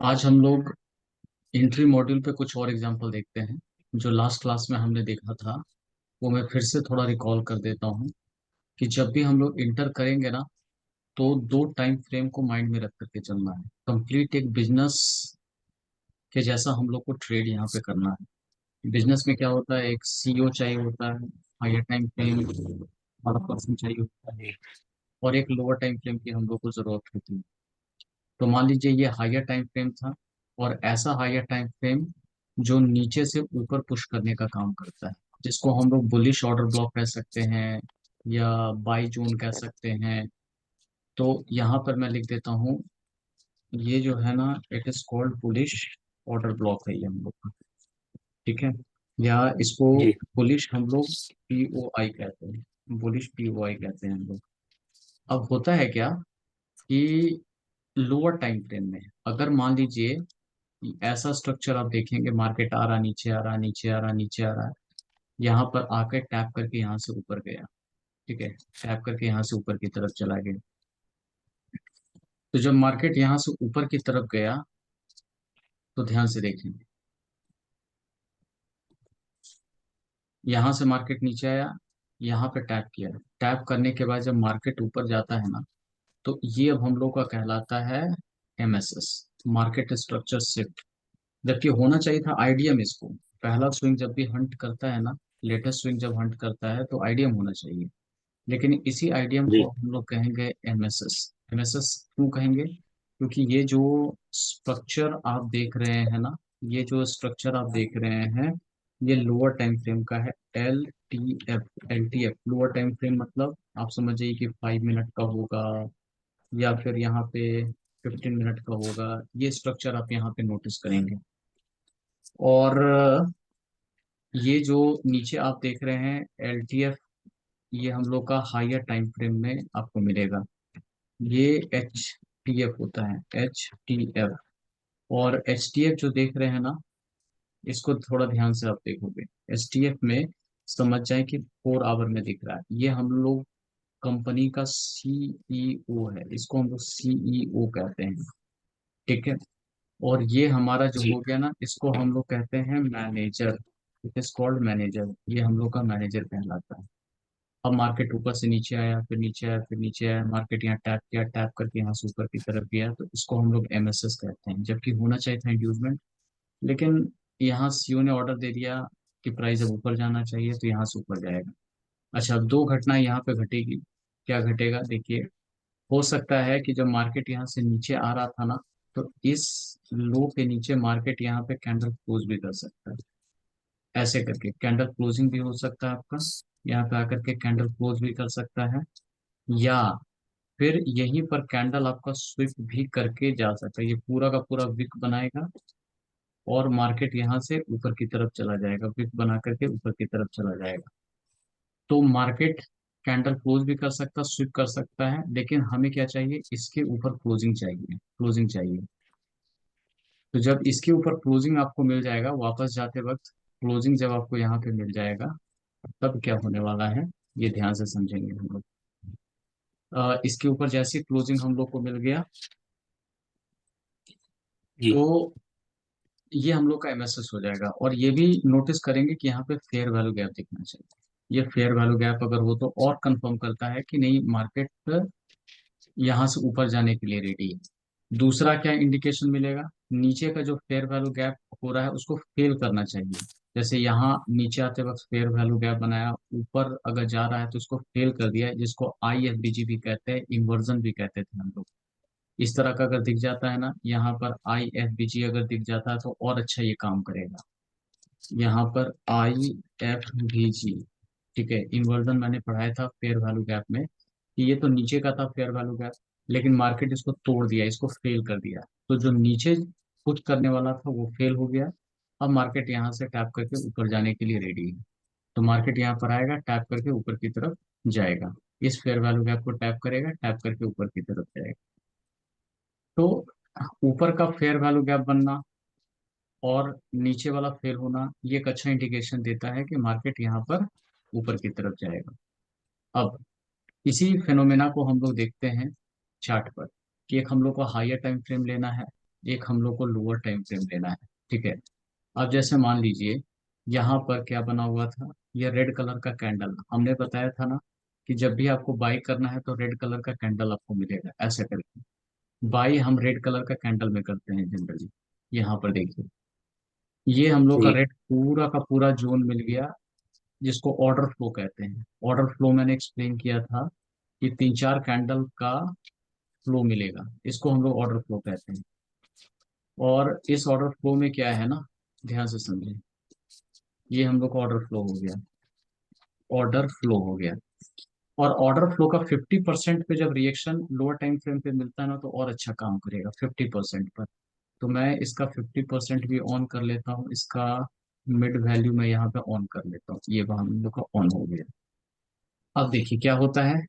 आज हम लोग एंट्री मॉड्यूल पे कुछ और एग्जांपल देखते हैं। जो लास्ट क्लास में हमने देखा था वो मैं फिर से थोड़ा रिकॉल कर देता हूँ कि जब भी हम लोग इंटर करेंगे ना, तो दो टाइम फ्रेम को माइंड में रख करके चलना है। कंप्लीट एक बिजनेस के जैसा हम लोग को ट्रेड यहाँ पे करना है। बिजनेस में क्या होता है, एक सीईओ चाहिए होता है, हायर टाइम फ्रेम वाला पर्सन चाहिए होता है, और एक लोअर टाइम फ्रेम की हम लोग को जरूरत होती है। तो मान लीजिए ये हायर टाइम फ्रेम था, और ऐसा हायर टाइम फ्रेम जो नीचे से ऊपर पुश करने का काम करता है, जिसको हम लोग बुलिश ऑर्डर ब्लॉक कह सकते हैं या बाई जोन कह सकते हैं। तो यहाँ पर मैं लिख देता हूँ, ये जो है ना, it is called bullish order block है ये हम लोग का। ठीक है, या इसको जी। बुलिश हम लोग पीओआई कहते हैं, बुलिश पीओआई कहते हैं हम लोग। अब होता है क्या कि लोअर टाइम फ्रेम में अगर मान लीजिए ऐसा स्ट्रक्चर आप देखेंगे, मार्केट आ रहा, नीचे आ रहा, नीचे आ रहा, नीचे आ रहा है, यहाँ पर आकर टैप करके यहाँ से ऊपर गया। ठीक है, टैप करके यहाँ से ऊपर की तरफ चला गया। तो जब मार्केट यहाँ से ऊपर की तरफ गया, तो ध्यान से देखेंगे, यहाँ से मार्केट नीचे आया, यहाँ पे टैप किया। टैप करने के बाद जब मार्केट ऊपर जाता है ना, तो ये अब हम लोग का कहलाता है एमएसएस, मार्केट स्ट्रक्चर शिफ्ट। जबकि होना चाहिए था आईडीएम इसको। पहला स्विंग जब भी हंट करता है ना, लेटेस्ट स्विंग जब हंट करता है तो आईडीएम होना चाहिए। लेकिन इसी आईडीएम जी। को हम लोग कहेंगे एमएसएस। एमएसएस क्यों कहेंगे? क्योंकि ये जो स्ट्रक्चर आप देख रहे हैं ना, ये जो स्ट्रक्चर आप देख रहे हैं, ये लोअर टाइम फ्रेम का है। L T F lower time frame मतलब आप समझ जाइए कि 5 मिनट का होगा, या फिर यहाँ पे 15 मिनट का होगा। ये स्ट्रक्चर आप यहाँ पे नोटिस करेंगे। और ये जो नीचे आप देख रहे हैं एल टी एफ, ये हम लोग का हायर टाइम फ्रेम में आपको मिलेगा। ये एच टी एफ होता है, एच टी एफ। और एच टी एफ जो देख रहे हैं ना, इसको थोड़ा ध्यान से आप देखोगे, एच टी एफ में समझ जाए कि 4 आवर में दिख रहा है। ये हम लोग कंपनी का सीईओ है, इसको हम लोग सीईओ कहते हैं। ठीक है, और ये हमारा जो जी। हो गया ना, इसको हम लोग कहते हैं manager. It is called manager, ये हम लोग का मैनेजर कहलाता है। अब मार्केट ऊपर से नीचे आया, फिर नीचे आया, फिर नीचे आया, मार्केट यहाँ टैप किया, टैप करके यहाँ से ऊपर की तरफ गया, तो इसको हम लोग एमएसएस कहते हैं। जबकि होना चाहिए था इंड्यूसमेंट, लेकिन यहाँ सीईओ ने ऑर्डर दे दिया कि प्राइस अब ऊपर जाना चाहिए, तो यहाँ से ऊपर जाएगा। अच्छा, अब दो घटना यहाँ पे घटेगी। क्या घटेगा देखिए, हो सकता है कि जब मार्केट यहाँ से नीचे आ रहा था ना, तो इस लो के नीचे मार्केट यहाँ पे कैंडल क्लोज भी कर सकता है। ऐसे करके कैंडल क्लोजिंग भी हो सकता है आपका, यहाँ पे आकर के कैंडल क्लोज भी कर सकता है, या फिर यहीं पर कैंडल आपका स्विप भी करके जा सकता है। ये पूरा का पूरा विक बनाएगा, और मार्केट यहाँ से ऊपर की तरफ चला जाएगा, विक बना करके ऊपर की तरफ चला जाएगा। तो मार्केट कैंडल क्लोज भी कर सकता, स्विप कर सकता है, लेकिन हमें क्या चाहिए, इसके ऊपर क्लोजिंग चाहिए, क्लोजिंग चाहिए। तो जब इसके ऊपर क्लोजिंग आपको मिल जाएगा, वापस जाते वक्त क्लोजिंग जब आपको यहाँ पे मिल जाएगा, तब क्या होने वाला है, ये ध्यान से समझेंगे हम लोग। इसके ऊपर जैसे क्लोजिंग हम लोग को मिल गया, जी। तो ये हम लोग का एमएसएस हो जाएगा। और ये भी नोटिस करेंगे कि यहाँ पे फेयर वैल्यू गैप दिखना चाहिए। ये फेयर वैल्यू गैप अगर हो तो और कंफर्म करता है कि नहीं, मार्केट यहाँ से ऊपर जाने के लिए रेडी है। दूसरा क्या इंडिकेशन मिलेगा, नीचे का जो फेयर वैल्यू गैप हो रहा है उसको फेल करना चाहिए। जैसे यहाँ नीचे आते वक्त फेयर वैल्यू गैप बनाया, ऊपर अगर जा रहा है तो उसको फेल कर दिया, जिसको आई एफ बी जी भी कहते हैं, इन्वर्जन भी कहते थे हम लोग। इस तरह का अगर दिख जाता है ना, यहाँ पर आई एफ बी जी अगर दिख जाता है तो और अच्छा ये काम करेगा। यहाँ पर आई एफ बी जी, ठीक है, इन्वर्जन मैंने पढ़ाया था फेयर वैल्यू गैप में, कि ये तो नीचे का था फेयर वैल्यू गैप, लेकिन मार्केट इसको तोड़ दिया, इसको फेल कर दिया। तो जो नीचे पुट करने वाला था वो फेल हो गया। अब मार्केट यहाँ से टैप करके ऊपर जाने के लिए रेडी है। तो मार्केट यहाँ पर आएगा, टैप करके ऊपर की तरफ जाएगा, इस फेयर वैल्यू गैप को टैप करेगा, टैप करके ऊपर की तरफ जाएगा। तो ऊपर का फेयर वैल्यू गैप बनना और नीचे वाला फेल होना, ये एक अच्छा इंडिकेशन देता है कि मार्केट यहाँ पर ऊपर की तरफ जाएगा। अब इसी फिनोमेना को हम लोग देखते हैं चार्ट पर, कि एक हम लोग को हायर टाइम फ्रेम लेना है, एक हम लोग को लोअर टाइम फ्रेम लेना है। ठीक है। अब जैसे मान लीजिए यहाँ पर क्या बना हुआ था, ये रेड कलर का कैंडल हमने बताया था ना कि जब भी आपको बाई करना है तो रेड कलर का कैंडल आपको मिलेगा ऐसे करके। बाई हम रेड कलर का कैंडल में करते हैं जनरली। यहाँ पर देखिए, ये हम लोग का जी रेड पूरा का पूरा जोन मिल गया, जिसको ऑर्डर फ्लो कहते हैं। ऑर्डर फ्लो मैंने एक्सप्लेन किया था कि तीन चार कैंडल का फ्लो मिलेगा, इसको हम लोग ऑर्डर फ्लो कहते हैं। और इस ऑर्डर फ्लो में क्या है ना, ध्यान से समझें, ये हम लोग का ऑर्डर फ्लो हो गया, ऑर्डर फ्लो हो गया। और ऑर्डर फ्लो का 50% पे जब रिएक्शन लोअर टाइम फ्रेम पे मिलता है ना तो और अच्छा काम करेगा 50% पर। तो मैं इसका 50% भी ऑन कर लेता हूँ, इसका मिड वैल्यू मैं यहाँ पे ऑन कर लेता हूँ, ये वहां हम लोग का ऑन हो गया। अब देखिए क्या होता है,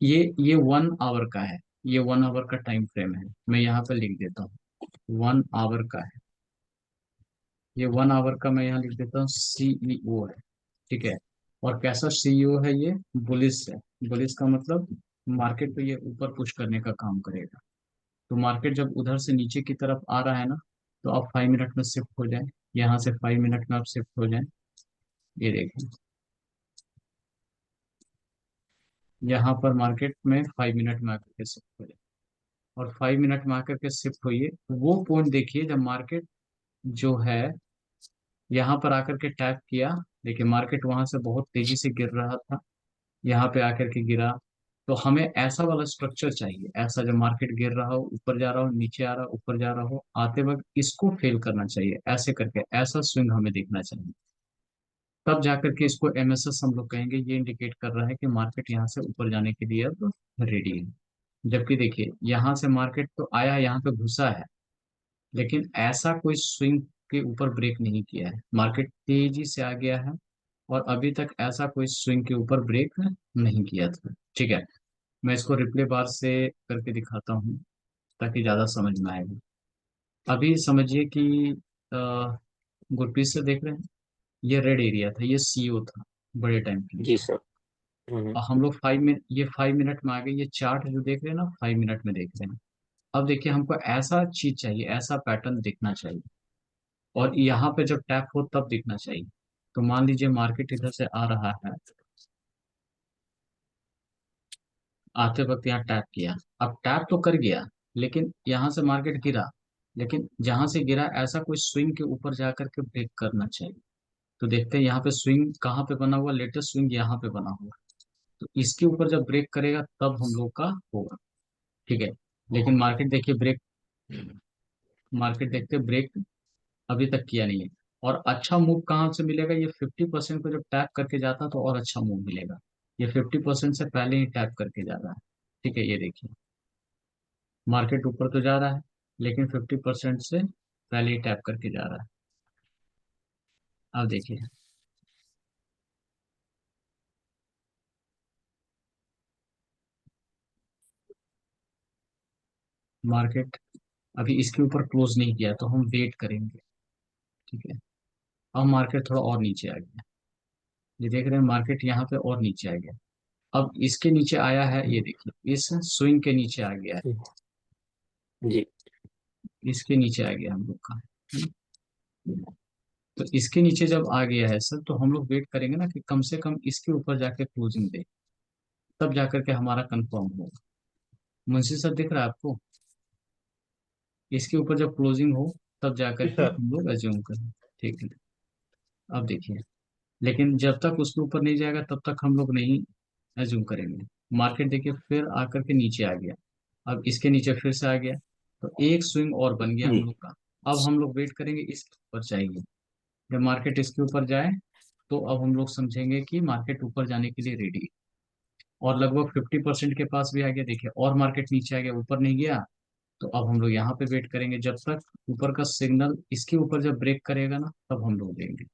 ये 1 आवर का है, ये 1 आवर का टाइम फ्रेम है, मैं यहाँ पे लिख देता हूँ 1 आवर का है। ये 1 आवर का मैं यहाँ लिख देता हूँ सीईओ है। ठीक है। और कैसा सीईओ है ये, बुलिश है। बुलिश का मतलब मार्केट पे ये ऊपर पुश करने का काम करेगा। तो मार्केट जब उधर से नीचे की तरफ आ रहा है ना, तो आप 5 मिनट में शिफ्ट हो जाए, यहाँ से 5 मिनट में आप शिफ्ट हो जाए। ये देखें, यहाँ पर मार्केट में 5 मिनट में आकर के शिफ्ट हो जाए। और 5 मिनट में आकर के शिफ्ट होइए, वो पॉइंट देखिए जब मार्केट जो है यहाँ पर आकर के टैप किया। देखिए मार्केट वहां से बहुत तेजी से गिर रहा था, यहाँ पे आकर के गिरा। तो हमें ऐसा वाला स्ट्रक्चर चाहिए, ऐसा जब मार्केट गिर रहा हो, ऊपर जा रहा हो, नीचे आ रहा हो, ऊपर जा रहा हो, आते वक्त इसको फेल करना चाहिए, ऐसे करके ऐसा स्विंग हमें देखना चाहिए। तब जाकर के इसको एमएसएस हम लोग कहेंगे, ये इंडिकेट कर रहा है कि मार्केट यहाँ से ऊपर जाने के लिए अब रेडी है। जबकि देखिए यहाँ से मार्केट तो आया, यहाँ पे घुसा है, लेकिन ऐसा कोई स्विंग के ऊपर ब्रेक नहीं किया है, मार्केट तेजी से आ गया है। और अभी तक ऐसा कोई स्विंग के ऊपर ब्रेक नहीं किया था। ठीक है। मैं इसको रिप्ले बार से करके दिखाता हूँ ताकि ज्यादा समझ में आएगा। अभी समझिए कि अ, गुरप्रीत से देख रहे हैं, ये रेड एरिया था, ये सीओ था बड़े टाइम के लिए। जी सर। हम्म। और हम लोग 5 मिनट, ये 5 मिनट में आ गए, ये चार्ट जो देख रहे हैं ना 5 मिनट में देख रहे हैं। अब देखिए हमको ऐसा चीज चाहिए, ऐसा पैटर्न दिखना चाहिए, और यहाँ पे जब टैप हो तब दिखना चाहिए। तो मान लीजिए मार्केट इधर से आ रहा है, आते वक्त यहाँ टैप किया, अब टैप तो कर गया, लेकिन यहाँ से मार्केट गिरा, लेकिन जहां से गिरा ऐसा कोई स्विंग के ऊपर जाकर के ब्रेक करना चाहिए। तो देखते हैं यहाँ पे स्विंग कहाँ पे बना हुआ, लेटेस्ट स्विंग यहाँ पे बना हुआ। तो इसके ऊपर जब ब्रेक करेगा तब हम लोग का होगा। ठीक है। लेकिन मार्केट देखिए ब्रेक, मार्केट देखते ब्रेक अभी तक किया नहीं है। और अच्छा मूव कहाँ से मिलेगा, ये 50% को जब टैप करके जाता तो और अच्छा मूव मिलेगा। ये 50% से पहले ही टैप करके जा रहा है। ठीक है, ये देखिए मार्केट ऊपर तो जा रहा है, लेकिन 50% से पहले ही टैप करके जा रहा है। अब देखिए मार्केट अभी इसके ऊपर क्लोज नहीं किया, तो हम वेट करेंगे। ठीक है। अब मार्केट थोड़ा और नीचे आ गया, ये देख रहे हैं मार्केट यहाँ पे और नीचे आ गया। अब इसके नीचे आया है, ये देखिए इस स्विंग के नीचे आ गया है, जी इसके नीचे आ गया हम लोग का, है ना? तो इसके नीचे जब आ गया है सर, तो हम लोग वेट करेंगे ना कि कम से कम इसके ऊपर जाके क्लोजिंग दे, तब जाकर के हमारा कंफर्म होगा। मुंशी सर दिख रहा है आपको, इसके ऊपर जब क्लोजिंग हो तब जाकर जी के सर। हम लोग एज्यूम करें। ठीक है। अब देखिए, लेकिन जब तक उसके ऊपर नहीं जाएगा तब तक हम लोग नहीं एज्यूम करेंगे। मार्केट देखिए फिर आकर के नीचे आ गया, अब इसके नीचे फिर से आ गया, तो एक स्विंग और बन गया हम जी लोग का। अब हम लोग वेट करेंगे इसके ऊपर जाएगी, जब मार्केट इसके ऊपर जाए तो अब हम लोग समझेंगे कि मार्केट ऊपर जाने के लिए रेडी है। और लगभग 50% के पास भी आ गया, देखिए और मार्केट नीचे आ गया, ऊपर नहीं गया। तो अब हम लोग यहाँ पे वेट करेंगे जब तक ऊपर का सिग्नल इसके ऊपर जब ब्रेक करेगा ना तब हम लोग देंगे।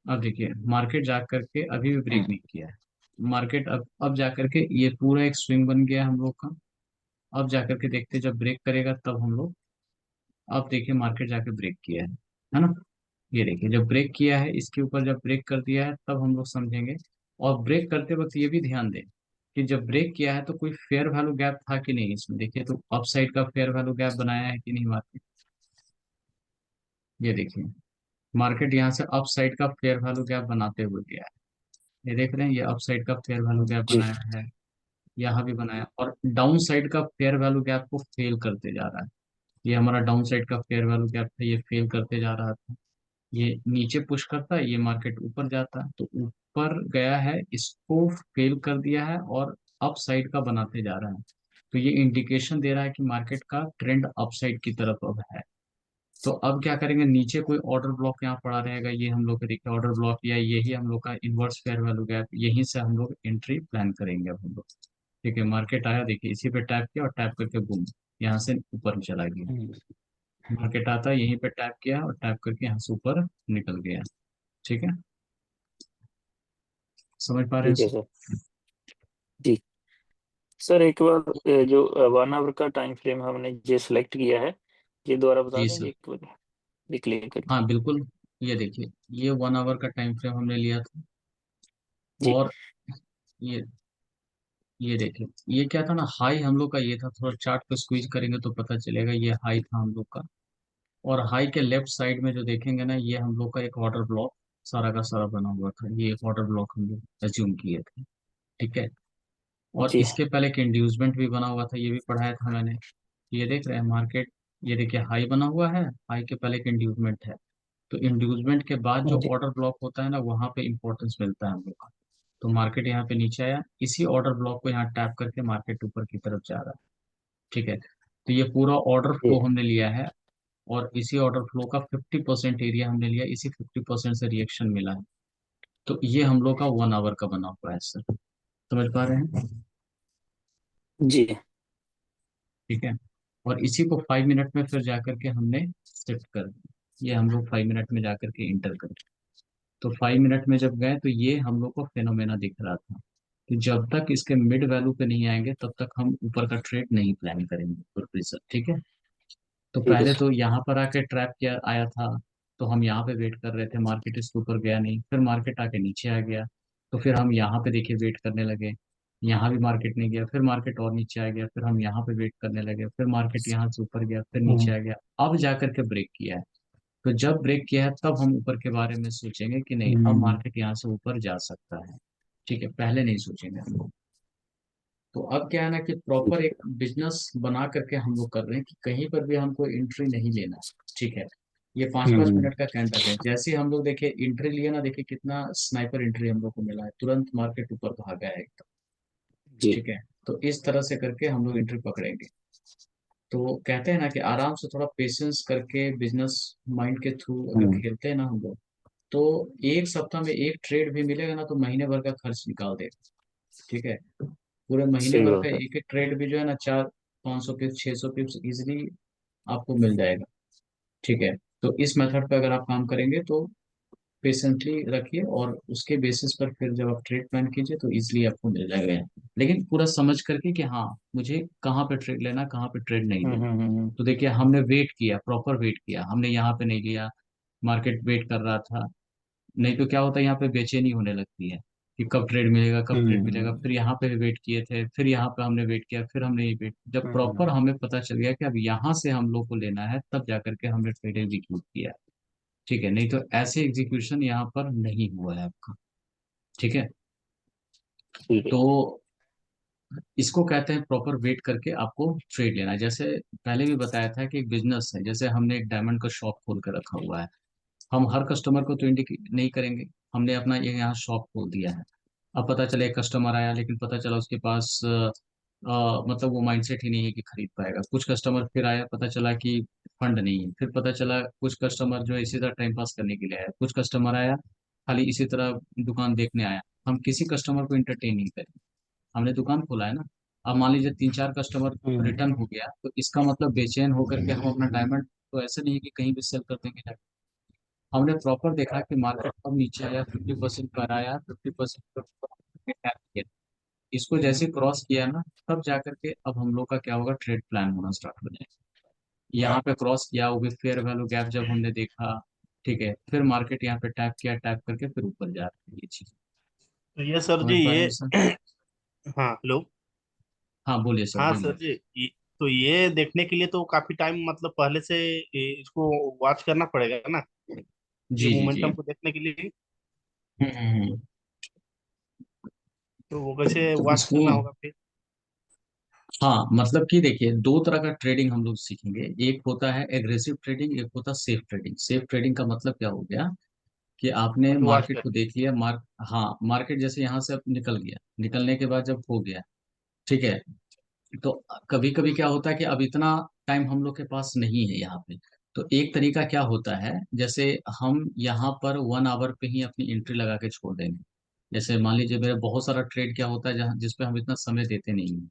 अब देखिए मार्केट जा करके अभी भी ब्रेक हम्म। नहीं किया है, मार्केट अब जा करके ये पूरा एक स्विंग बन गया हम लोग का। अब जा करके देखते हैं, जब ब्रेक करेगा तब हम लोग, अब देखिए मार्केट जाके ब्रेक किया है ना? ये देखिए जब ब्रेक किया है इसके ऊपर, जब ब्रेक कर दिया है तब हम लोग समझेंगे। और ब्रेक करते वक्त ये भी ध्यान दें कि जब ब्रेक किया है तो कोई फेयर वैल्यू गैप था कि नहीं इसमें, देखिए तो अप साइड का फेयर वैल्यू गैप बनाया है कि नहीं मार्केट। ये देखिए, मार्केट यहाँ से अप साइड का फेयर वैल्यू गैप बनाते हुए गया है। ये देख रहे हैं, ये अप साइड का फेयर वैल्यू गैप जी। बनाया है, यहाँ भी बनाया, और डाउन साइड का फेयर वैल्यू गैप को फेल करते जा रहा है। ये हमारा डाउन साइड का फेयर वैल्यू गैप था, ये फेल करते जा रहा था। ये नीचे पुश करता है, ये मार्केट ऊपर जाता है, तो ऊपर गया है, इसको फेल कर दिया है और अप साइड का बनाते जा रहा है। तो ये इंडिकेशन दे रहा है कि मार्केट का ट्रेंड अप साइड की तरफ अब है। तो अब क्या करेंगे, नीचे कोई ऑर्डर ब्लॉक यहाँ पड़ा रहेगा, ये हम लोग देखिए ऑर्डर ब्लॉक, या यही हम लोग का इन्वर्स फेयर वैल्यू गैप, यहीं से हम लोग एंट्री प्लान करेंगे अब हम लोग। ठीक है, मार्केट आया, देखिए इसी पे टैप किया और टैप करके बूम, यहाँ से ऊपर चला गया। हम्म, मार्केट आता है, यहीं पे टैप किया और टैप करके यहाँ से ऊपर निकल गया। ठीक है, समझ पा रहे हैं ठीक है सर? सर। जी सर, एक बार जो 1 आवर का टाइम फ्रेम हमने ये सिलेक्ट किया है, ये दोबारा बता जी देंगे सर। एक बार, ये क्लियर करके। हाँ बिल्कुल, ये देखिए, ये 1 आवर का टाइम फ्रेम हमने लिया था। जी। और ये ये देखिए, ये क्या था ना, हाई हम लोग का ये था, थोड़ा चार्ट पे स्क्वीज करेंगे तो पता चलेगा, ये हाई था हम लोग का। और हाई के लेफ्ट साइड में जो देखेंगे ना, ये हम लोग का एक ऑर्डर ब्लॉक सारा का सारा बना हुआ था, ये एक ऑर्डर ब्लॉक हम लोग एज्यूम किए थे। ठीक है, और जी। इसके पहले एक इंड्यूसमेंट भी बना हुआ था, ये भी पढ़ाया था मैंने। ये देख रहे हैं मार्केट, ये देखिए हाई बना हुआ है, हाई के पहले एक इंड्यूसमेंट है। तो इंड्यूसमेंट के बाद जो जी। ऑर्डर ब्लॉक होता है ना, वहां पे इंपॉर्टेंस मिलता है हम लोग का। तो मार्केट यहाँ पे नीचे आया, इसी ऑर्डर ब्लॉक को यहाँ टैप करके मार्केट ऊपर की तरफ जा रहा है। ठीक है, तो ये पूरा ऑर्डर जी। फ्लो हमने लिया है, और इसी ऑर्डर फ्लो का 50% एरिया हमने लिया, इसी 50% से रिएक्शन मिला है। तो ये हम लोग का 1 आवर का बना हुआ है सर, समझ पा रहे हैं? जी। ठीक है, और इसी को 5 मिनट में फिर जाकर के हमने शिफ्ट कर दिया, ये हम लोग 5 मिनट में जाकर के इंटर कर। तो 5 मिनट में जब गए तो ये हम लोग को फेनोमेना दिख रहा था कि जब तक इसके मिड वैल्यू पे नहीं आएंगे तब तक हम ऊपर का ट्रेड नहीं प्लान करेंगे गुरप्रीत सर। ठीक है, तो ठीक है पहले सर। तो यहाँ पर आके ट्रैप किया आया था, तो हम यहाँ पे वेट कर रहे थे, मार्केट इसके ऊपर गया नहीं, फिर मार्केट आके नीचे आ गया, तो फिर हम यहाँ पे देखिए वेट करने लगे, यहाँ भी मार्केट नहीं गया, फिर मार्केट और नीचे आ गया, फिर हम यहाँ पे वेट करने लगे, फिर मार्केट यहाँ से ऊपर गया, फिर नीचे हम्म। आ गया, अब जाकर के ब्रेक किया है। तो जब ब्रेक किया है तब हम ऊपर के बारे में सोचेंगे कि नहीं, अब हम्म। मार्केट यहाँ से ऊपर जा सकता है। ठीक है, पहले नहीं सोचेंगे हम लोग। तो अब क्या है ना कि ठीक प्रॉपर है। एक बिजनेस बना करके हम लोग कर रहे हैं कि कहीं पर भी हमको एंट्री नहीं लेना है। ठीक है, ये पाँच पाँच हम्म। मिनट का कैंडल है, जैसे ही हम लोग देखिए एंट्री लिया ना, देखिए कितना स्नाइपर एंट्री हम लोग को मिला है, तुरंत मार्केट ऊपर भागा है एकदम। जी। ठीक है, तो इस तरह से करके हम लोग एंट्री पकड़ेंगे। तो कहते हैं ना कि आराम से थोड़ा पेशेंस करके बिजनेस माइंड के थ्रू अगर हम्म। खेलते हैं ना हम लोग, तो एक सप्ताह में एक ट्रेड भी मिलेगा ना, तो महीने भर का खर्च निकाल देगा। ठीक है, पूरे महीने सही भर का बात है। एक एक ट्रेड भी जो है ना, 400 500 पिप्स 600 पिप्स इजिली आपको मिल जाएगा। ठीक है, तो इस मेथड पे अगर आप काम करेंगे तो पेशेंटली रखिए, और उसके बेसिस पर फिर जब आप ट्रेड प्लान कीजिए तो इजिली आपको मिल जाएगा यहाँ। लेकिन पूरा समझ करके कि हाँ, मुझे कहाँ पे ट्रेड लेना, कहाँ पे ट्रेड नहीं लेना। हम्म। तो देखिए हमने वेट किया, प्रॉपर वेट किया, हमने यहाँ पे नहीं लिया, मार्केट वेट कर रहा था। नहीं तो क्या होता है, यहाँ पे बेचैनी होने लगती है कि कब ट्रेड मिलेगा, कब ट्रेड मिलेगा, हम्म। फिर यहाँ पे वेट किए थे, फिर यहाँ पे हमने वेट किया, फिर हमने ये वेट, जब प्रॉपर हम्म। हमें पता चल गया कि अब यहाँ से हम लोग को लेना है, तब जाकर के हमने ट्रेड एग्जीक्यूट किया। ठीक है, नहीं तो ऐसे एग्जीक्यूशन यहाँ पर नहीं हुआ है आपका। ठीक है, ठीक है। तो इसको कहते हैं प्रॉपर वेट करके आपको ट्रेड लेना है। जैसे पहले भी बताया था कि एक बिजनेस है, जैसे हमने एक डायमंड का शॉप खोल कर रखा हुआ है, हम हर कस्टमर को तो इंडिकेट नहीं करेंगे, हमने अपना ये यहाँ शॉप खोल दिया है। अब पता चला एक कस्टमर आया, लेकिन पता चला उसके पास मतलब वो माइंडसेट ही नहीं है कि खरीद पाएगा। कुछ कस्टमर फिर आया, पता चला कि फंड नहीं है, फिर पता चला कुछ कस्टमर जो है इसी तरह टाइम पास करने के लिए आया, कुछ कस्टमर आया खाली इसी तरह दुकान देखने आया। हम किसी कस्टमर को इंटरटेन नहीं करें, हमने दुकान खोला है ना। अब मान लीजिए 3 4 कस्टमर हम्म। रिटर्न हो गया, तो इसका मतलब बेचैन होकर के हम अपना डायमंड, तो ऐसा नहीं है कि कहीं भी सेल कर देंगे। हमने प्रॉपर देखा कि मार्केट अब नीचे आया, 50% पर आया, 50% पर टैप किया, इसको जैसे क्रॉस किया ना, तब जाकर के अब हम लोग का क्या होगा, ट्रेड प्लान होना स्टार्ट हो जाएगा। यहाँ पे क्रॉस किया, वो भी फेयर वैल्यू गैप जब हमने देखा, ठीक है, फिर मार्केट यहाँ पे टैप किया, टैप करके फिर ऊपर जा रही है ये चीज। तो ये सर जी, समझ पा रहे हैं सर? हाँ हेलो। हाँ बोलिए सर, हाँ बोलिए। सर जी, तो ये देखने के लिए तो काफी टाइम मतलब पहले से इसको वॉच करना पड़ेगा ना, ये जी जी जी। मोमेंटम को देखने के लिए। हम्म। तो वो कैसे तो वॉच इसको, करना होगा फिर? हाँ मतलब कि देखिए, दो तरह का ट्रेडिंग हम लोग सीखेंगे। एक होता है एग्रेसिव ट्रेडिंग, एक होता है सेफ ट्रेडिंग। सेफ ट्रेडिंग का मतलब क्या हो गया कि आपने मतलब वॉच मार्केट कर। को देख लिया, हाँ, मार्केट जैसे यहाँ से अब निकल गया, निकलने के बाद जब हो गया, ठीक है, तो कभी कभी क्या होता है कि अब इतना टाइम हम लोग के पास नहीं है यहाँ पे। तो एक तरीका क्या होता है, जैसे हम यहाँ पर 1 आवर पे ही अपनी एंट्री लगा के छोड़ देंगे। जैसे मान लीजिए मेरा बहुत सारा ट्रेड क्या होता है जहाँ जिसपे हम इतना समय देते नहीं हैं।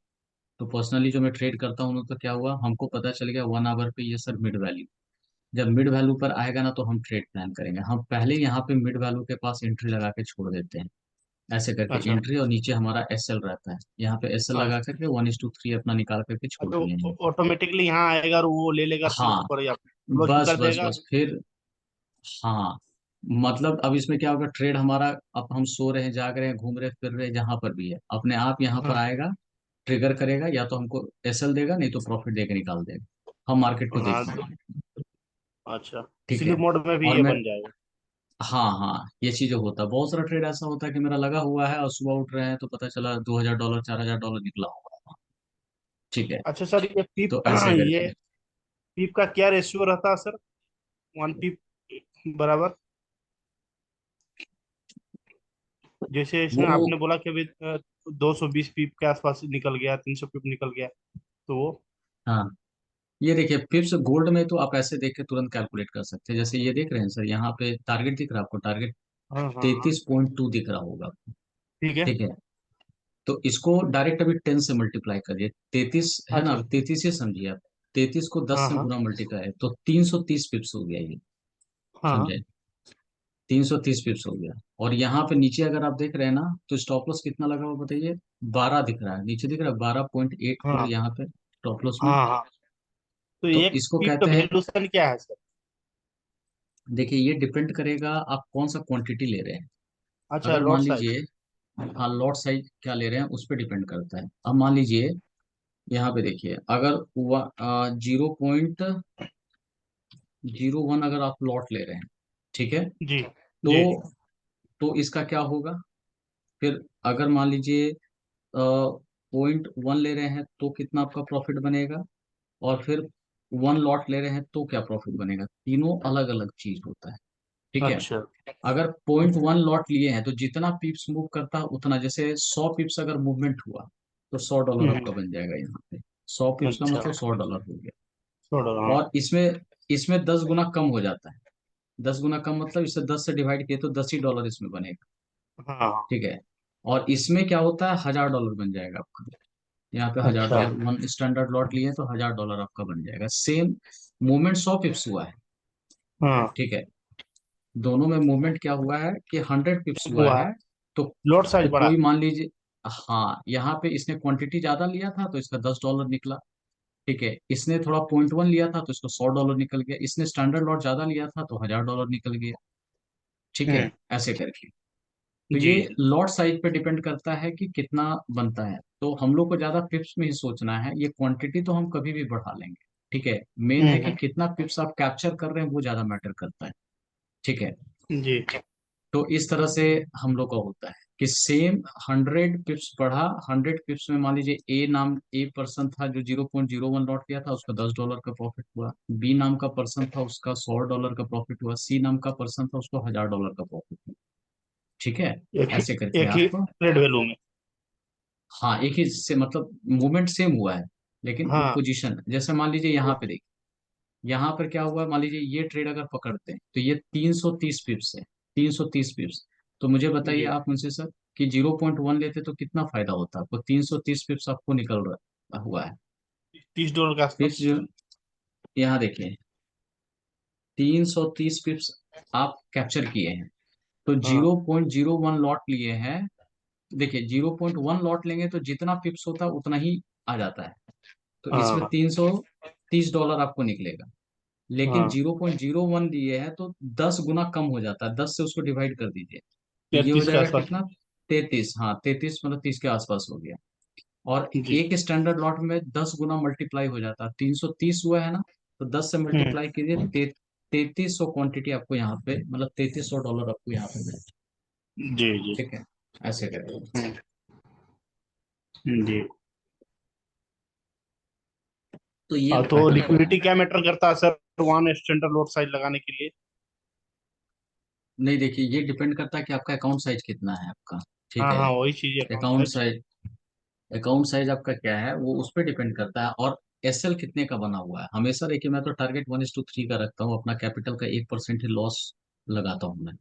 तो पर्सनली जो मैं ट्रेड करता हूँ तो क्या हुआ, हमको पता चल गया 1 आवर पे ये सर मिड वैल्यू, जब मिड वैल्यू पर आएगा ना तो हम ट्रेड प्लान करेंगे। हम पहले यहाँ पे मिड वैल्यू के पास एंट्री लगा के छोड़ देते हैं, ऐसे करके अच्छा। एंट्री, और नीचे हमारा एस एल रहता है, यहाँ पे एस एल लगा अच्छा। करके 1:3 अपना निकाल करके छोड़ अच्छा, दिए हैं। ऑटोमेटिकली यहाँ आएगा और वो ले लेगा फिर हाँ, ऊपर या क्लोज भी बस कर बस देगा। बस फिर, हाँ, मतलब अब इसमें क्या होगा, ट्रेड हमारा, अब हम सो रहे हैं, जाग रहे हैं, घूम रहे फिर रहे, जहां पर भी है अपने आप यहाँ पर हाँ। आएगा, ट्रिगर करेगा, या तो हमको एस एल देगा, नहीं तो प्रॉफिट देके निकाल देगा। हम मार्केट को देख हाँ रहे तो हैं। अच्छा, ठीक स्लीप है। मोड में भी और ये मैं, बन जाएगा। हाँ हाँ, ये चीजें होता है, बहुत सारा ट्रेड ऐसा होता है कि मेरा लगा हुआ है और सुबह उठ रहे हैं तो पता चला $2,000 $4,000 निकला होगा। ठीक है। अच्छा सर, ये पीप तो ऐसे ये करके, पीप का क्या रेशियो रहता है सर? वन पीप बराबर, जैसे इसमें वो, आपने बोला कि अभी 220 पीप के आसपास निकल गया, 300 पीप निकल गया, तो वो। हाँ, ये देखिए फिफ्स गोल्ड में तो आप ऐसे देख के तुरंत कैलकुलेट कर सकते हैं। जैसे ये देख रहे हैं सर, यहाँ पे टारगेट दिख रहा है आपको, टारगेट हाँ हाँ हाँ। 33.2 दिख रहा होगा आपको। ठीक है। ठीक है। तो इसको डायरेक्ट अभी 10 से मल्टीप्लाई करिए, 33 है ना, अच्छा। 33 से समझिए आप, 33 को 10 हाँ से हाँ गुना मल्टीप्लाई है तो 330 पिप्स हो गया ये, हाँ हाँ समझे, 330 पिप्स हो गया। और यहाँ पे नीचे अगर आप देख रहे हैं ना, तो स्टॉप लॉस कितना लगा हुआ बताइए, 12 दिख रहा है, नीचे दिख रहा है 12.84 हाँ यहाँ पे स्टॉप लॉस में। हाँ हाँ। तो तो एक इसको पीप का कहते हैं, वैल्यूशन क्या है सर? देखिए ये डिपेंड करेगा आप कौन सा क्वांटिटी ले रहे हैं। अच्छा, अगर लॉट मान साइज। लीजिए, हाँ, लॉट साइज क्या ले रहे हैं उस पर डिपेंड करता है। अब मान लीजिए यहाँ पे देखिए, अगर 0.01 अगर आप लॉट ले रहे हैं, ठीक है, जी तो जी। इसका क्या होगा, फिर अगर मान लीजिए 0.1 ले रहे हैं तो कितना आपका प्रॉफिट बनेगा, और फिर 1 लॉट ले रहे हैं तो क्या प्रॉफिट बनेगा, तीनों अलग अलग चीज होता है। ठीक है। अच्छा। अगर 0.1 लॉट लिए हैं तो जितना पिप्स मूव करता है उतना, जैसे 100 पिप्स अगर मूवमेंट हुआ तो $100 हम्म। आपका बन जाएगा यहाँ पे। 100 पिप्स का अच्छा, मतलब $100 हो गया। छोड़ो हाँ। और इसमें इसमें 10 गुना कम हो जाता है। 10 गुना कम मतलब इसे 10 से डिवाइड किए तो $10 ही इसमें बनेगा। हाँ हाँ। ठीक है। और इसमें क्या होता है, $1,000 बन जाएगा आपका। यहाँ पे हजार अच्छा। डॉलर वन स्टैंडर्ड लॉट लिए तो $1,000 आपका बन जाएगा। सेम मूवमेंट 100 पिप्स हुआ है। हाँ। ठीक है। दोनों में मूवमेंट क्या हुआ है कि 100 पिप्स कम हुआ हुआ है, है। तो लॉट साइज बड़ा कोई है। मान लीजिए, हाँ, यहाँ पे इसने क्वांटिटी ज्यादा लिया था तो इसका $10 निकला। ठीक है। इसने थोड़ा 0.1 लिया था तो इसको $100 निकल गया। इसने स्टैंडर्ड लॉट ज्यादा लिया था तो $1,000 निकल गया। ठीक है। हम्म। ऐसे करके, तो जी। ये लॉट साइज पे डिपेंड करता है कि कितना बनता है। तो हम लोग को ज्यादा पिप्स में ही सोचना है, ये क्वांटिटी तो हम कभी भी बढ़ा लेंगे। ठीक है। मेन है कि हम्म। कितना पिप्स आप कैप्चर कर रहे हैं वो ज्यादा मैटर करता है। ठीक है। जी। तो इस तरह से हम लोग का होता है कि सेम 100 पिप्स बढ़ा, 100 पिप्स में मान लीजिए ए पर्सन था जो 0.01 लॉट लिया था, उसका $10 का प्रॉफिट हुआ। बी नाम का पर्सन था, उसका $100 का प्रॉफिट हुआ। सी नाम का पर्सन था, उसको $1,000 का प्रॉफिट हुआ। ठीक है। ऐसे करके एक ही आप, ट्रेड वैल्यू में। हाँ, एक ही से मतलब मूवमेंट सेम हुआ है, लेकिन वो हाँ। पोजीशन, जैसे मान लीजिए यहाँ पे देखिए, यहाँ पर क्या हुआ, मान लीजिए ये ट्रेड अगर पकड़ते हैं तो ये 330 पिप्स है, 330 पिप्स। तो मुझे बताइए जी, आप मुझसे सर, कि 0.1 लेते तो कितना फायदा होता, आपको 330 पिप्स आपको निकल रहा हुआ है। $30 के पिप्स आसपास। जो यहाँ देखिए, 330 पिप्स आप कैप्चर किए हैं, तो हाँ 0.01 लॉट लिए हैं। देखिए 0.1 लॉट लेंगे तो जितना पिप्स होता है उतना ही आ जाता है। तो इसमें हाँ $330 आपको निकलेगा। लेकिन हाँ। 0.01 दिए हैं तो 10 गुना कम हो जाता है, 10 से उसको डिवाइड कर दीजिए तो ये हो 33 के जाएगा आसपास। कितना, 33, हाँ 33 मतलब 30 के आसपास हो गया। और जी। एक स्टैंडर्ड लॉट में 10 गुना मल्टीप्लाई हो जाता है, 330 हुआ है ना, तो 10 से हम्म। मल्टीप्लाई कीजिए, 3300 क्वांटिटी आपको यहाँ पे, मतलब $3300 आपको यहाँ पे मिलेगा। जी जी। ठीक है, ऐसे करेंगे। हम्म। जी। तो ये हाँ, तो पैटर्न होता है। लिक्विडिटी क्या मैटर करता है sir one standard load size लगाने के लिए? नहीं देखिए, ये डिपेंड करता है कि आपका अकाउंट साइज कितना है आपका। ठीक हाँ है, हाँ, वही चीज account account size. Size, account size आपका क्या है वो उस पर डिपेंड करता है, और एसएल कितने का बना हुआ है। हमेशा देखिए, मैं तो टारगेट 1:3 का रखता हूँ, अपना कैपिटल का 1% ही लॉस लगाता हूँ मैं।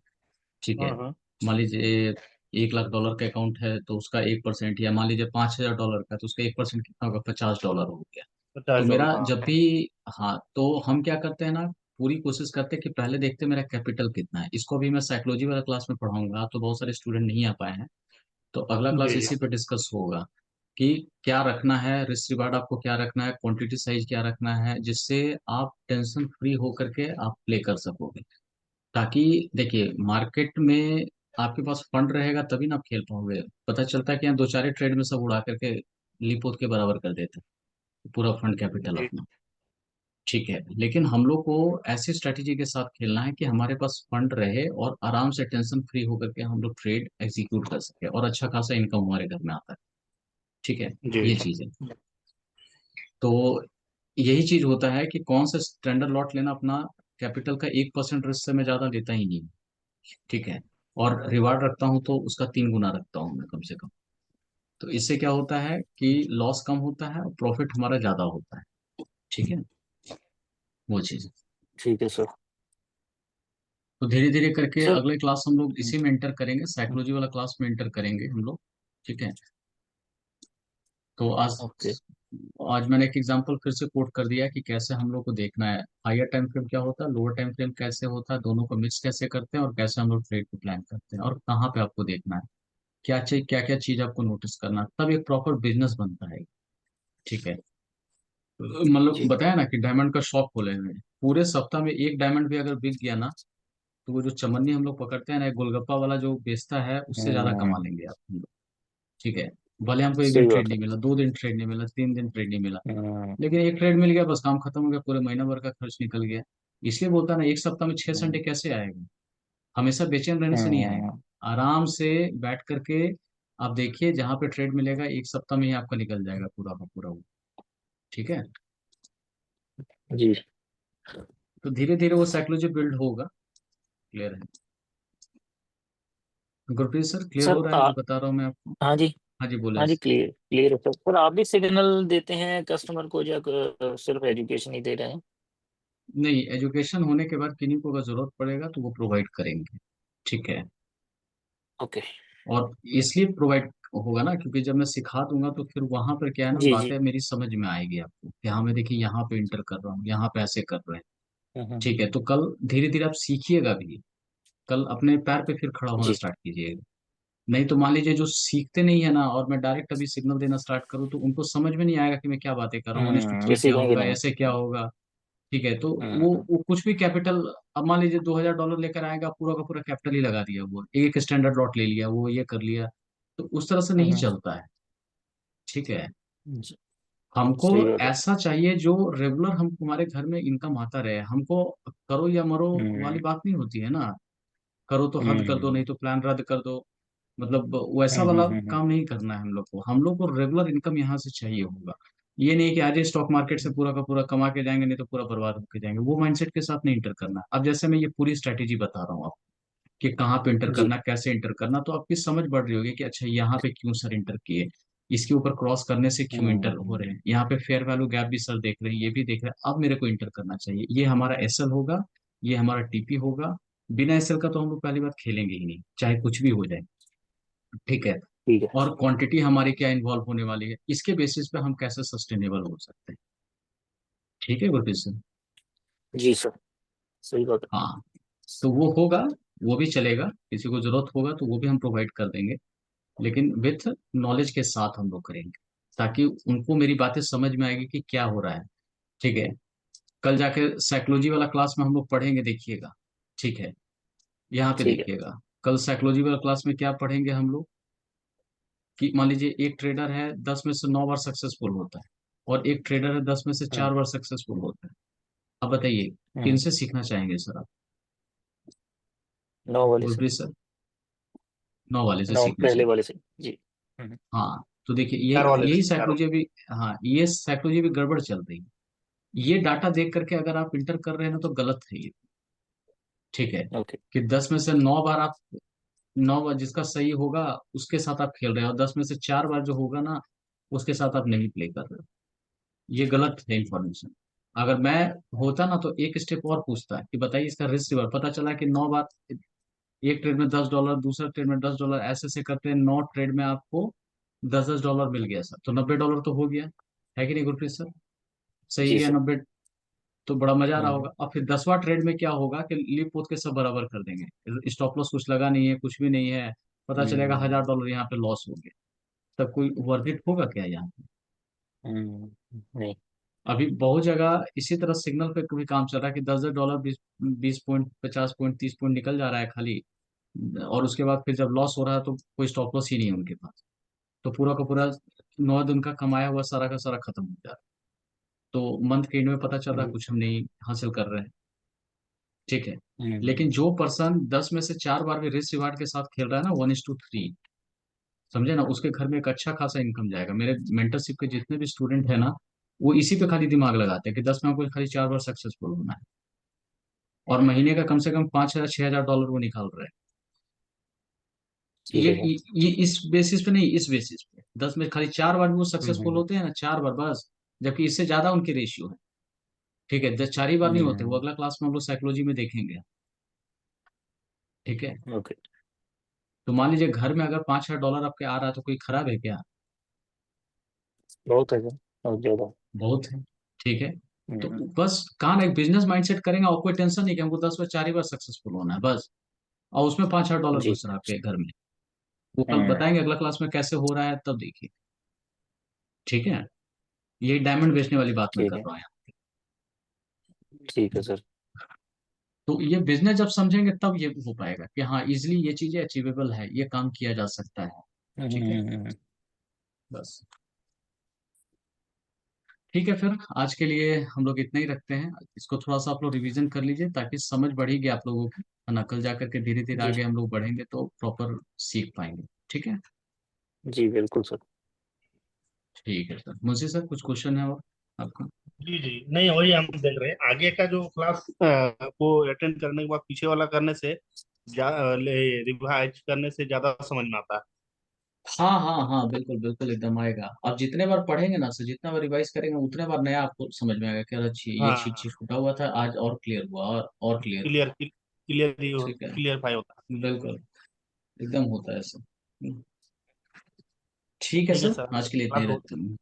ठीक हाँ है, हाँ। मान लीजिए $1 लाख का अकाउंट है तो उसका 1%, या मान लीजिए $5,000 का, तो उसका 1% कितना होगा, $50 हो गया। तो $50। मेरा हाँ। जब भी, हाँ, तो हम क्या करते हैं ना, पूरी कोशिश करते हैं कि पहले देखते हैं मेरा कैपिटल कितना है। इसको भी मैं साइकोलॉजी वाला क्लास में पढ़ाऊंगा, तो बहुत सारे स्टूडेंट नहीं आ पाए हैं, तो अगला क्लास जी जी। इसी पे डिस्कस होगा कि क्या रखना है, रिस्क रिवार्ड आपको क्या रखना है, क्वांटिटी साइज क्या रखना है, जिससे आप टेंशन फ्री होकर के आप प्ले कर सकोगे। ताकि देखिए, मार्केट में आपके पास फंड रहेगा तभी ना आप खेल पाओगे। पता चलता है कि यहाँ दो चार ट्रेड में सब उड़ा करके लिपोत के बराबर कर देते हैं पूरा फंड कैपिटल जी अपना। ठीक है, लेकिन हम लोग को ऐसी स्ट्रेटेजी के साथ खेलना है कि हमारे पास फंड रहे और आराम से टेंशन फ्री होकर के हम लोग ट्रेड एग्जीक्यूट कर सके, और अच्छा खासा इनकम हमारे घर में आता है। ठीक है, जी। ये चीज है। तो यही चीज होता है कि कौन सा स्टैंडर्ड लॉट लेना, अपना कैपिटल का 1% रिस्क से मैं ज्यादा लेता ही नहीं। ठीक है, और रिवार्ड रखता हूँ तो उसका 3 गुना रखता हूँ मैं कम से कम। तो इससे क्या होता है कि लॉस कम होता है और प्रॉफिट हमारा ज्यादा होता है। ठीक है, वो चीज। ठीक है सर। तो धीरे धीरे करके सर। अगले क्लास हम लोग हम्म, इसी में एंटर करेंगे, हम्म, साइकोलॉजी वाला क्लास में एंटर करेंगे हम लोग। ठीक है, तो आज ओके। आज मैंने एक एग्जांपल फिर से कोट कर दिया कि कैसे हम लोग को देखना है, हायर टाइम फ्रेम क्या होता है, लोअर टाइम फ्रेम कैसे होता है, दोनों को मिक्स कैसे करते हैं, और कैसे हम लोग ट्रेड को प्लान करते हैं, और कहाँ पे आपको देखना है, क्या चाहिए, क्या क्या चीज आपको नोटिस करना है, तब एक प्रॉपर बिजनेस बनता है। ठीक है, मतलब जी। बताया ना कि डायमंड का शॉप खोले हुए हैं, पूरे सप्ताह में एक डायमंड भी अगर बिक गया ना, तो वो जो चमन्नी हम लोग पकड़ते हैं ना, एक गोलगप्पा वाला जो बेचता है, उससे ज्यादा कमा हम्म। लेंगे आप हम लोग। ठीक है, भले हमको एक दिन सही ट्रेड बात है। नहीं मिला, 2 दिन ट्रेड नहीं मिला, 3 दिन ट्रेड नहीं मिला, हम्म। लेकिन एक ट्रेड मिल गया, बस काम खत्म हो गया, पूरे महीना भर का खर्च निकल गया। इसलिए बोलता है ना, एक सप्ताह में 6 संडे हम्म। कैसे आएगा। हमेशा बेचैन रहने से नहीं आएगा। हम्म। आराम से बैठ करके आप देखिए, जहां पे ट्रेड मिलेगा एक सप्ताह में ही आपका निकल जाएगा पूरा का पूरा वो। ठीक है, जी। तो धीरे धीरे वो साइकोलॉजी बिल्ड होगा। क्लियर है गुरप्रीत सर, क्लियर सर हो रहा है जो बता रहा हूँ मैं आपको? हाँ जी। हाँ जी, बोले। हाँ जी, क्लियर क्लियर है सर। सर आप भी सिग्नल देते हैं कस्टमर को, या सिर्फ एजुकेशन ही दे रहे हैं? नहीं, एजुकेशन होने के बाद किन्हीं को अगर जरूरत पड़ेगा तो वो प्रोवाइड करेंगे। ठीक है, ओके। और इसलिए प्रोवाइड होगा ना, क्योंकि जब मैं सिखा दूंगा तो फिर वहां पर क्या है ना, जी जी। बातें मेरी समझ में आएगी आपको कि हाँ मैं देखिए यहाँ पे इंटर कर रहा हूँ, यहाँ पे ऐसे कर रहे हैं। हम्म। ठीक है, तो कल धीरे धीरे आप सीखिएगा भी, कल अपने पैर पे फिर खड़ा होना जी। स्टार्ट कीजिएगा। नहीं तो मान लीजिए जो सीखते नहीं है ना, और मैं डायरेक्ट अभी सिग्नल देना स्टार्ट करूँ, तो उनको समझ में नहीं आएगा कि मैं क्या बातें कर रहा हूँ, 1:3 ये क्या सीखेंगे होगा, नहीं। ऐसे क्या होगा। ठीक है, तो हम्म। वो कुछ भी कैपिटल, अब मान लीजिए $2,000 लेकर आएगा, पूरा का पूरा कैपिटल ही लगा दिया, वो एक स्टैंडर्ड लॉट ले लिया, वो ये कर लिया, तो उस तरह से नहीं हम्म। चलता है। ठीक है, जी, हमको सही बात है। ऐसा चाहिए जो रेगुलर हम हमारे घर में इनकम आता रहे हमको। करो या मरो वाली हम्म। बात नहीं होती है ना, करो तो हद कर दो, हम्म। नहीं तो प्लान रद्द कर दो। मतलब वैसा हम्म। वाला हम्म। काम नहीं करना है हम लोग को। हम लोग को रेगुलर इनकम यहाँ से चाहिए होगा। ये नहीं कि आज ही स्टॉक मार्केट से पूरा का पूरा कमा के जाएंगे, नहीं तो पूरा बर्बाद होके जाएंगे, वो माइंडसेट के साथ नहीं इंटर करना। अब जैसे मैं ये पूरी स्ट्रैटेजी बता रहा हूँ आपको कि कहाँ पे इंटर जी। करना, कैसे इंटर करना, तो आपकी समझ बढ़ रही होगी कि अच्छा यहाँ पे क्यों सर इंटर किए, इसके ऊपर क्रॉस करने से क्यों इंटर हो रहे हम्म। हैं, यहाँ पे फेयर वैल्यू गैप भी सर देख रहे हैं, ये भी देख रहे हैं, अब मेरे को इंटर करना चाहिए, ये हमारा एसएल होगा, ये हमारा टीपी होगा। बिना एसएल का तो हम लोग पहली बात खेलेंगे ही नहीं, चाहे कुछ भी हो जाए। ठीक है, ठीक है। और क्वांटिटी हमारी क्या इन्वॉल्व होने वाली है, इसके बेसिस पे हम कैसे सस्टेनेबल हो सकते हैं। ठीक है गुरप्रीत सर। जी सर, सही बात है। हाँ, तो वो होगा, वो भी चलेगा, किसी को जरूरत होगा तो वो भी हम प्रोवाइड कर देंगे, लेकिन विथ नॉलेज के साथ हम लोग करेंगे, ताकि उनको मेरी बातें समझ में आएगी कि क्या हो रहा है। ठीक है, कल जाके साइकोलॉजी वाला क्लास में हम लोग पढ़ेंगे, देखिएगा। ठीक है, यहाँ पे ठीक है। देखिएगा, कल साइकोलॉजी वाला क्लास में क्या पढ़ेंगे हम लोग, कि मान लीजिए एक ट्रेडर है, 10 में से 9 बार सक्सेसफुल होता है, और एक ट्रेडर है, 10 में से हम्म। 4 बार सक्सेसफुल होता है। अब बताइए किन हम्म। से सीखना चाहेंगे सर आप? 9 वाले से। गुरप्रीत सर, 9 वाले से 9 सीखना पहले चाहिए। वाले से। जी। हम्म। हाँ, तो देखिए ये चार वाले यही से, चार साइकोलॉजी भी, हाँ ये साइकोलॉजी भी गड़बड़ चल रही है। ये डाटा देख करके अगर आप इंटर कर रहे हैं ना तो गलत है ये। ठीक है, ओके। कि 10 में से 9 बार आप, 9 बार जिसका सही होगा उसके साथ आप खेल रहे हैं, और 10 में से 4 बार जो होगा ना उसके साथ आप नहीं प्ले कर रहे हो। ये गलत है इंफॉर्मेशन। अगर मैं होता ना तो एक स्टेप और पूछता कि बताइए इसका रिस्क रिवॉर्ड, पता चला कि 9 बार, एक ट्रेड में $10, दूसरा ट्रेड में $10, ऐसे ऐसे करते हैं 9 ट्रेड में आपको $10 मिल गया सर, तो $90 तो हो गया। है कि नहीं गुरप्रीत सर? सही जी है सर। 90। तो बड़ा मजा आ रहा हम्म। होगा। अब फिर 10वां ट्रेड में क्या होगा कि लीप पोत के सब बराबर कर देंगे, स्टॉप लॉस कुछ लगा नहीं है, कुछ भी नहीं है, पता चलेगा हम्म। $1000 यहाँ पे लॉस हो गया। तब कोई वर्थ इट होगा क्या यहाँ पे? नहीं। अभी बहुत जगह इसी तरह सिग्नल पे भी काम चल रहा है कि $10 बीस 20 पॉइंट 50 पॉइंट 30 पॉइंट निकल जा रहा है खाली, और उसके बाद फिर जब लॉस हो रहा है तो कोई स्टॉप लॉस ही नहीं है उनके पास। तो पूरा का पूरा 9 दिन का कमाया हुआ सारा का सारा खत्म हो जा रहा है। तो मंथ के एंड में पता चल रहा है हम्म। कुछ हम नहीं हासिल कर रहे हैं। ठीक है, हम्म। लेकिन जो पर्सन 10 में से 4 बार भी रिस्क रिवार्ड के साथ खेल रहा है ना, 1:3, समझे ना, उसके घर में एक अच्छा खासा इनकम जाएगा। मेरे मेंटरशिप के जितने भी स्टूडेंट है ना, वो इसी पे खाली दिमाग लगाते हैं कि 10 में हमको खाली 4 बार सक्सेसफुल होना है, और महीने का कम से कम $5000 $6000 वो निकाल रहे हैं। ठीक है सर। ये इस बेसिस पे नहीं, इस बेसिस पे 10 में खाली 4 बार भी वो हम्म। सक्सेसफुल होते हैं ना, 4 बार बस। जबकि इससे ज्यादा उनकी रेशियो है। ठीक है, 10 4 ही बार नहीं होते, वो हम्म। अगला क्लास में हम लोग साइकोलॉजी में देखेंगे। ठीक है, ओके। तो मान लीजिए घर में अगर $5000 आपके आ रहा है तो कोई खराब है क्या? बहुत है सर, बहुत ज्यादा। बहुत है। ठीक है, तो हम्म। बस कहाँ ना एक बिजनेस माइंडसेट करेंगे और कोई टेंशन नहीं कि हमको 10 में 4 ही बार सक्सेसफुल होना है बस, और उसमें $5000 जी। घुस रहा है आपके घर में। वो कल हम्म। बताएंगे अगला क्लास में कैसे हो रहा है, तब देखिए। ठीक है, ये डायमंड बेचने वाली बात मैं ठीक कर है। रहा हूँ यहाँ। ठीक है सर। तो ये बिजनेस जब समझेंगे तब ये हो पाएगा कि हाँ इजिली ये चीजें अचीवेबल है, ये काम किया जा सकता है। ठीक है, हम्म। बस। ठीक है, फिर आज के लिए हम लोग इतना ही रखते हैं। इसको थोड़ा सा आप लोग रिवीजन कर लीजिए ताकि समझ बढ़ेगी आप लोगों की, है ना? कल जा करके धीरे धीरे जी। आगे हम लोग बढ़ेंगे तो प्रॉपर सीख पाएंगे। ठीक है। जी बिल्कुल सर। ठीक है सर, मुझे सर कुछ क्वेश्चन है और आपका? जी जी, नहीं वही हम देख रहे हैं आगे का जो क्लास को अटेंड करने के बाद पीछे वाला करने से रिवाइज करने से ज्यादा समझ में आता है। हाँ हाँ हाँ, बिल्कुल बिल्कुल एकदम आएगा। आप जितने बार पढ़ेंगे ना सर, जितना बार रिवाइज करेंगे उतने बार नया आपको समझ में आएगा कि अरे अच्छी ये चीज हाँ, चीज छूटा हुआ था, आज और क्लियर हुआ, और क्लियर हुआ। क्लियर क्लियर ठीक है, क्लियर होता है। बिल्कुल एकदम होता है सर। ठीक है ठीक है सर, सर, आज के लिए इतने क्लास ही हो रखते हैं।